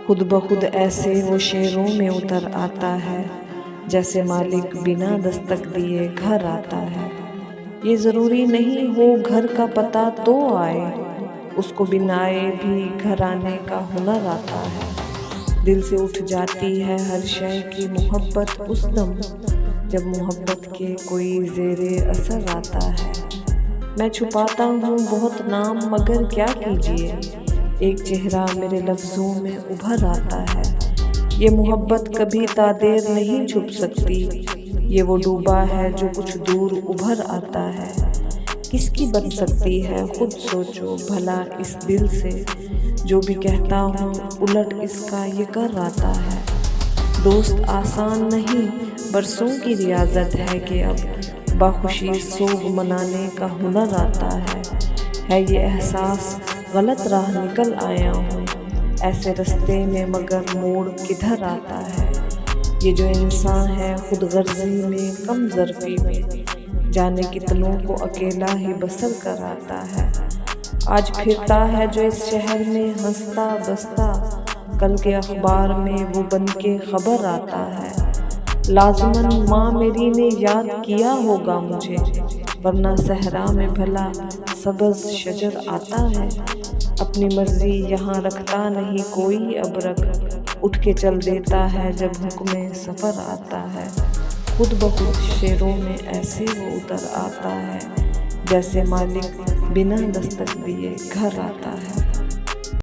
خود بخود ایسے وہ شعروں میں اتر آتا ہے، جیسے مالک بنا دستک دیے گھر آتا ہے۔ یہ ضروری نہیں ہو گھر کا پتہ تو آئے، اس کو بنائے بھی گھر آنے کا ہنر آتا ہے۔ دل سے اٹھ جاتی ہے ہر شے کی محبت اس دم، جب محبت کے کوئی زیر اثر آتا ہے۔ میں چھپاتا ہوں بہت نام مگر کیا کیجیے، ایک چہرہ میرے لفظوں میں ابھر آتا ہے۔ یہ محبت کبھی تا دیر نہیں چھپ سکتی، یہ وہ ڈوبا ہے جو کچھ دور ابھر آتا ہے۔ کس کی بن سکتی ہے خود سوچو بھلا اس دل سے، جو بھی کہتا ہوں الٹ اس کا یہ کر آتا ہے۔ دوست آسان نہیں، برسوں کی ریاضت ہے کہ اب باخوشی سوگ منانے کا ہنر آتا ہے یہ احساس غلط راہ نکل آیا ہوں، ایسے رستے میں مگر موڑ کدھر آتا ہے۔ یہ جو انسان ہے خود غرضی میں کم ظرفی میں، جانے کتنوں کو اکیلا ہی بسر کر آتا ہے۔ آج پھرتا ہے جو اس شہر میں ہنستا بستا، کل کے اخبار میں وہ بن کے خبر آتا ہے۔ لازماً ماں میری نے یاد کیا ہوگا مجھے، ورنہ صحرا میں بھلا سبز شجر آتا ہے۔ اپنی مرضی یہاں رکھتا نہیں کوئی ابرک، اٹھ کے چل دیتا ہے جب حکم سفر آتا ہے۔ خود بخود شعروں میں ایسے وہ اتر آتا ہے، جیسے مالک بنا دستک دیے گھر آتا ہے۔